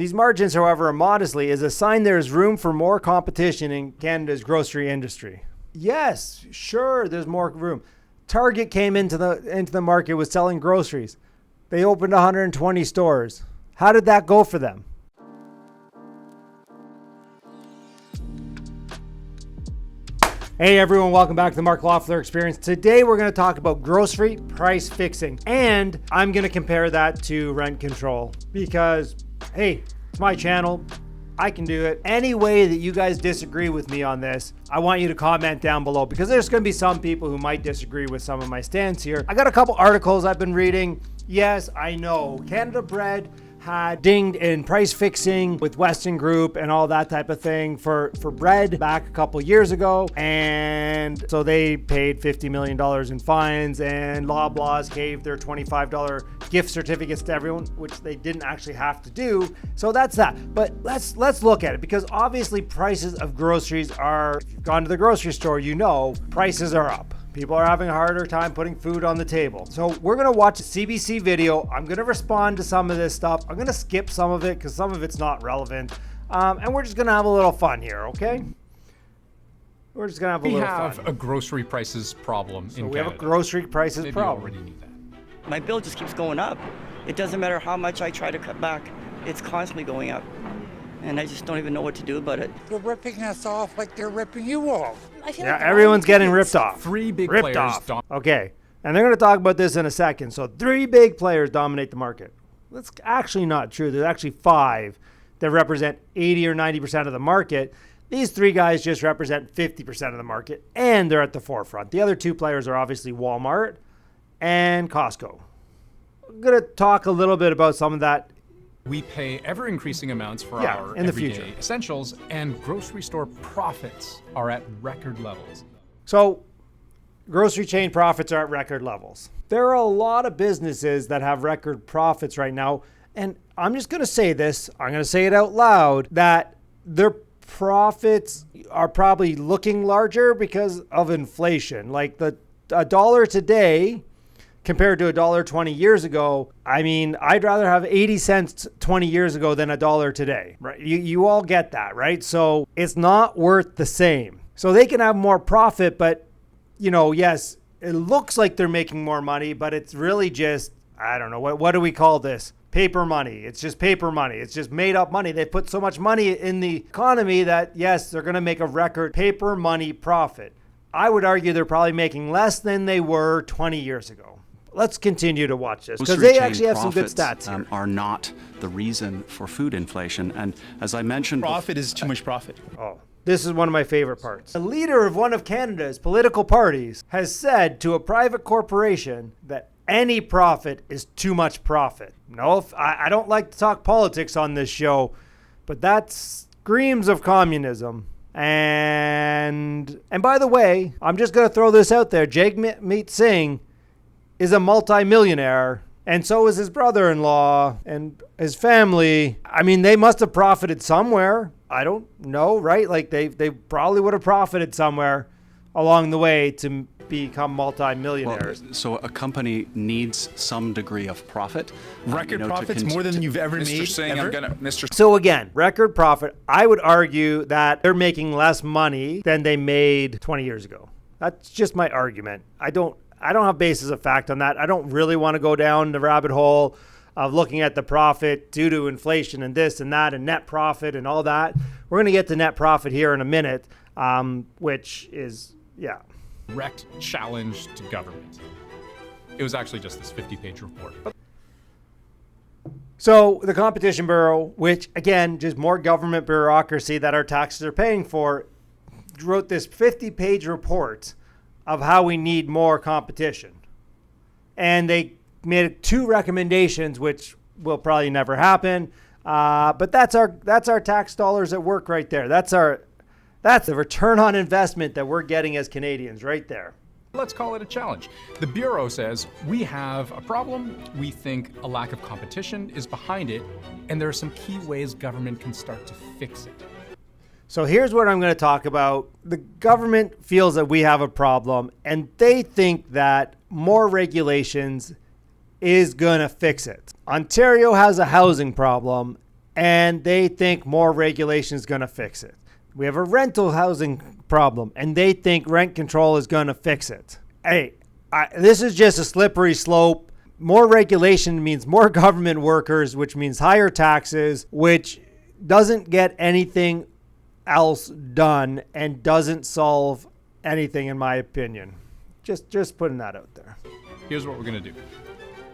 These margins, however, modestly, is a sign there is room for more competition in Canada's grocery industry. Yes, sure, there's more room. Target came into the market with selling groceries. They opened 120 stores. How did that go for them? Hey everyone, welcome back to the Mark Loeffler Experience. Today we're going to talk about grocery price fixing, and I'm going to compare that to rent control because, hey, it's my channel. I can do it. Any way that you guys disagree with me on this, I want you to comment down below because there's going to be some people who might disagree with some of my stance here. I got a couple articles I've been reading. Yes, I know Canada Bread had dinged in price fixing with Weston Group and all that type of thing for bread back a couple years ago. And so they paid $50 million in fines, and Loblaws gave their $25 gift certificates to everyone, which they didn't actually have to do. So that's that. But let's look at it, because obviously prices of groceries are, if you've gone to the grocery store, you know, prices are up. People are having a harder time putting food on the table. So we're going to watch a CBC video. I'm going to respond to some of this stuff. I'm going to skip some of it because some of it's not relevant. And we're just going to have a little fun here, okay? We're just going to have a little fun. We have a grocery prices problem in Canada. We have a grocery prices problem. Maybe you already knew that. My bill just keeps going up. It doesn't matter how much I try to cut back. It's constantly going up. And I just don't even know what to do about it. They're ripping us off like they're ripping you off. Yeah, everyone's getting ripped off. Three big ripped players. Off. Okay, and they're going to talk about this in a second. So 3 big players dominate the market. That's actually not true. There's actually 5 that represent 80 or 90% of the market. These 3 guys just represent 50% of the market, and they're at the forefront. The other 2 players are obviously Walmart and Costco. I'm going to talk a little bit about some of that. We pay ever-increasing amounts for our in the everyday future essentials, and grocery store profits are at record levels. So grocery chain profits are at record levels. There are a lot of businesses that have record profits right now, and I'm just going to say this, I'm going to say it out loud, that their profits are probably looking larger because of inflation. Like a dollar today compared to $1 20 years ago, I mean, I'd rather have 80 cents 20 years ago than $1 today, right? You all get that, right? So it's not worth the same. So they can have more profit, but, you know, yes, it looks like they're making more money, but it's really just, I don't know, what do we call this? Paper money. It's just paper money. It's just made up money. They put so much money in the economy that, yes, they're going to make a record paper money profit. I would argue they're probably making less than they were 20 years ago. Let's continue to watch this because they actually have some good stats here. Are not the reason for food inflation. And as I mentioned, profit is too much profit. Oh, this is one of my favorite parts. The leader of one of Canada's political parties has said to a private corporation that any profit is too much profit. No, I don't like to talk politics on this show, but that screams of communism. And by the way, I'm just going to throw this out there. Jagmeet Singh is a multi-millionaire, and so is his brother-in-law and his family. I mean, they must have profited somewhere. I don't know, right? Like they probably would have profited somewhere along the way to become multi-millionaires. Well, so a company needs some degree of profit. Record profits more than you've ever made. So again, record profit. I would argue that they're making less money than they made 20 years ago. That's just my argument. I don't have basis of fact on that. I don't really want to go down the rabbit hole of looking at the profit due to inflation and this and that and net profit and all that. We're going to get to net profit here in a minute, which is, yeah. Direct challenge to government. It was actually just this 50-page report. So the Competition Bureau, which again, just more government bureaucracy that our taxes are paying for, wrote this 50-page report of how we need more competition. And they made 2 recommendations, which will probably never happen. But that's our tax dollars at work right there. That's the return on investment that we're getting as Canadians right there. Let's call it a challenge. The Bureau says we have a problem. We think a lack of competition is behind it, and there are some key ways government can start to fix it. So here's what I'm going to talk about. The government feels that we have a problem, and they think that more regulations is going to fix it. Ontario has a housing problem, and they think more regulation is going to fix it. We have a rental housing problem, and they think rent control is going to fix it. Hey, this is just a slippery slope. More regulation means more government workers, which means higher taxes, which doesn't get anything else done and doesn't solve anything, in my opinion. Just putting that out there. Here's what we're going to do.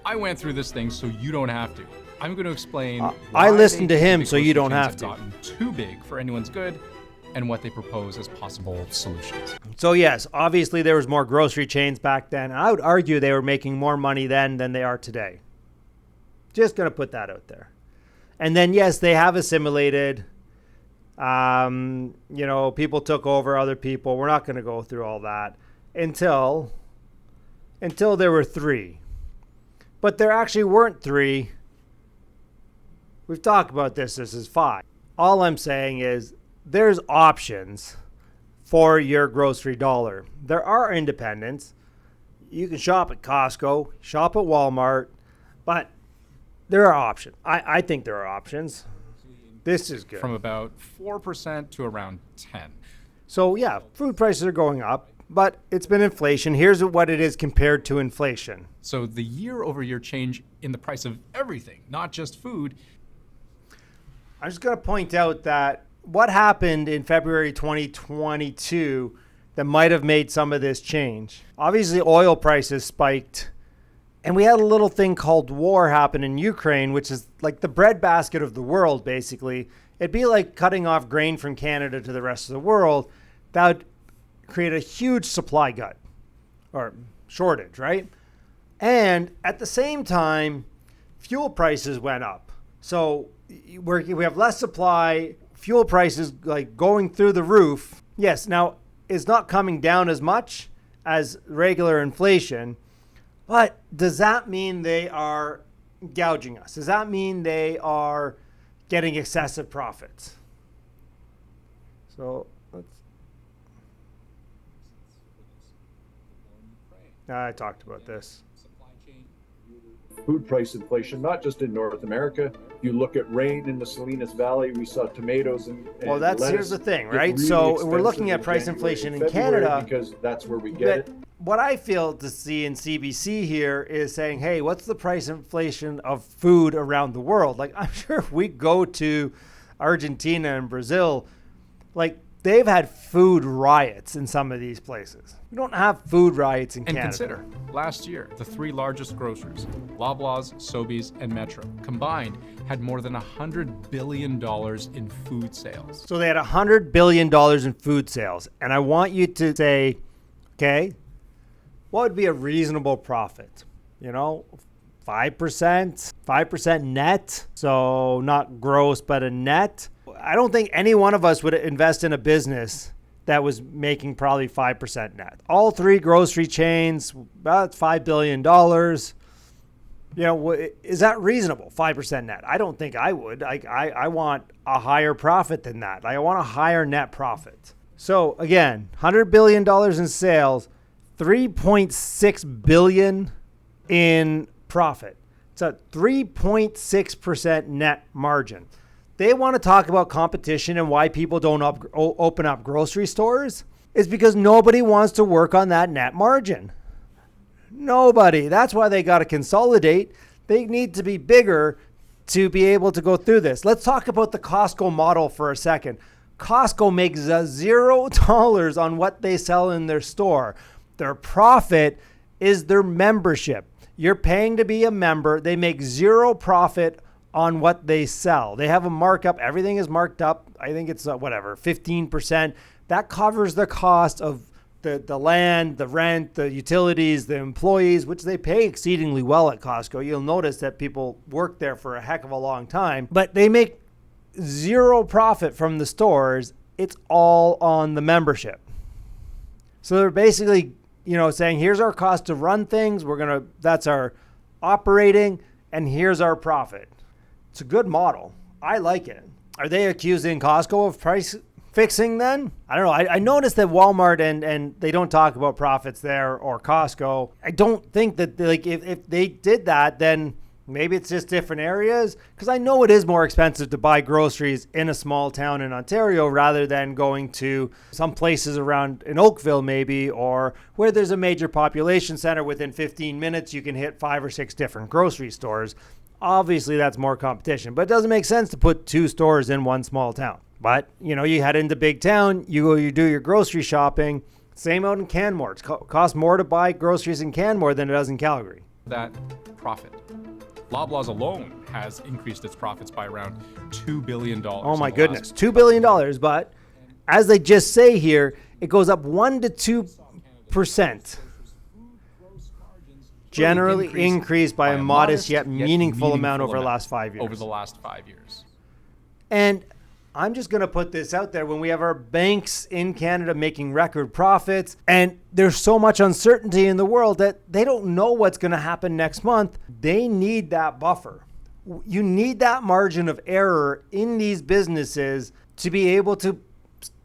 I went through this thing so you don't have to. I'm going to explain I why listened they to him think so you grocery don't chains have to. gotten too big for anyone's good, and what they propose as possible solutions. So yes, obviously there was more grocery chains back then. I would argue they were making more money then than they are today. Just going to put that out there. And then yes, they have assimilated. People took over other people. We're not going to go through all that until there were 3. But there actually weren't 3. We've talked about this. This is 5. All I'm saying is there's options for your grocery dollar. There are independents. You can shop at Costco, shop at Walmart, but there are options. I think there are options. This is good. From about 4% to around 10%. So yeah, food prices are going up, but it's been inflation. Here's what it is compared to inflation. So the year-over-year change in the price of everything, not just food. I'm just going to point out that what happened in February 2022 that might have made some of this change. Obviously, oil prices spiked, and we had a little thing called war happen in Ukraine, which is like the breadbasket of the world, basically. It'd be like cutting off grain from Canada to the rest of the world. That would create a huge supply gut or shortage, right? And at the same time, fuel prices went up. So we have less supply, fuel prices like going through the roof. Yes, now it's not coming down as much as regular inflation, but does that mean they are gouging us? Does that mean they are getting excessive profits? So I talked about this. Food price inflation, not just in North America. You look at rain in the Salinas Valley, we saw tomatoes and well, here's the thing, right? Really so we're looking at price inflation in Canada because that's where we get it. What I feel to see in CBC here is saying, hey, what's the price inflation of food around the world? Like, I'm sure if we go to Argentina and Brazil, like they've had food riots in some of these places. We don't have food riots in Canada. And consider, last year, the 3 largest grocers, Loblaws, Sobeys, and Metro, combined had more than $100 billion in food sales. So they had $100 billion in food sales. And I want you to say, okay, what would be a reasonable profit? 5% net. So not gross, but a net. I don't think any one of us would invest in a business that was making probably 5% net. All 3 grocery chains, about $5 billion. Is that reasonable, 5% net? I don't think I would. I want a higher profit than that. I want a higher net profit. So again, $100 billion in sales, $3.6 billion in profit. It's a 3.6% net margin. They want to talk about competition and why people don't open up grocery stores is because nobody wants to work on that net margin. Nobody. That's why they got to consolidate. They need to be bigger to be able to go through this. Let's talk about the Costco model for a second. Costco makes $0 on what they sell in their store. Their profit is their membership. You're paying to be a member. They make 0 profit on what they sell. They have a markup. Everything is marked up. I think it's 15%. That covers the cost of the land, the rent, the utilities, the employees, which they pay exceedingly well at Costco. You'll notice that people work there for a heck of a long time, but they make 0 profit from the stores. It's all on the membership. So they're basically, saying, here's our cost to run things. That's our operating, and here's our profit. It's a good model. I like it. Are they accusing Costco of price fixing then? I don't know. I noticed that Walmart and they don't talk about profits there or Costco. I don't think that if they did that, then Maybe it's just different areas, because I know it is more expensive to buy groceries in a small town in Ontario rather than going to some places around in Oakville maybe, or where there's a major population center. Within 15 minutes you can hit 5 or 6 different grocery stores. Obviously that's more competition, but it doesn't make sense to put 2 stores in one small town. But you head into big town, you do your grocery shopping. Same out in Canmore. It costs more to buy groceries in Canmore than it does in Calgary. That profit. Loblaws alone has increased its profits by around $2 billion. Oh my goodness, $2 billion. But as they just say here, it goes up 1 to 2%. Generally increased by a modest yet meaningful amount over the last 5 years. And I'm just going to put this out there. When we have our banks in Canada making record profits, and there's so much uncertainty in the world that they don't know what's going to happen next month, they need that buffer. You need that margin of error in these businesses to be able to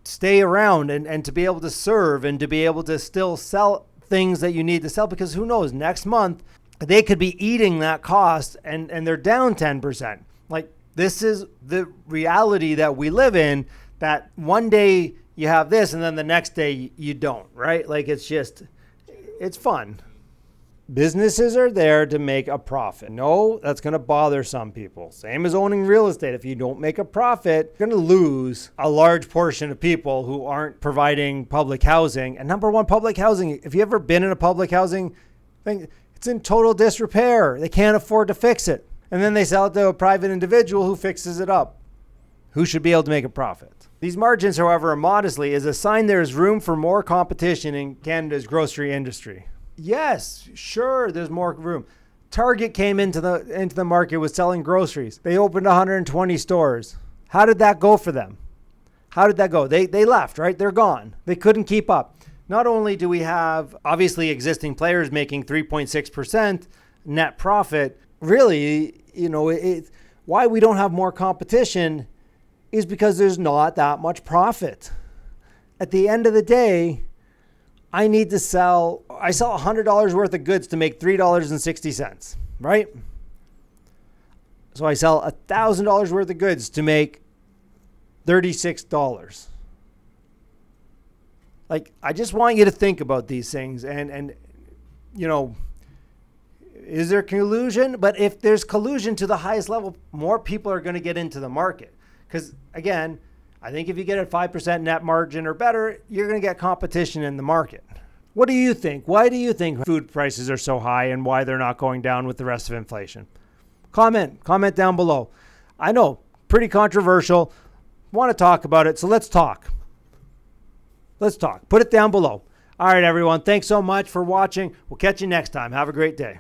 stay around and to be able to serve and to be able to still sell things that you need to sell, because who knows, next month they could be eating that cost and they're down 10%. Like, this is the reality that we live in, that one day you have this and then the next day you don't, right? Like, it's fun. Businesses are there to make a profit. No, that's going to bother some people. Same as owning real estate. If you don't make a profit, you're going to lose a large portion of people who aren't providing public housing. And number one, public housing, if you've ever been in a public housing thing, it's in total disrepair. They can't afford to fix it. And then they sell it to a private individual who fixes it up, who should be able to make a profit. These margins, however, modestly, is a sign there is room for more competition in Canada's grocery industry. Yes, sure, there's more room. Target came into the market with selling groceries. They opened 120 stores. How did that go for them? How did that go? They left, right? They're gone. They couldn't keep up. Not only do we have, obviously, existing players making 3.6% net profit, really, why we don't have more competition is because there's not that much profit. At the end of the day, I sell $100 worth of goods to make $3.60, right? So I sell $1,000 worth of goods to make $36. Like, I just want you to think about these things and is there collusion? But if there's collusion to the highest level, more people are going to get into the market. Because, again, I think if you get a 5% net margin or better, you're going to get competition in the market. What do you think? Why do you think food prices are so high and why they're not going down with the rest of inflation? Comment down below. I know, pretty controversial. Want to talk about it, so let's talk. Put it down below. All right, everyone. Thanks so much for watching. We'll catch you next time. Have a great day.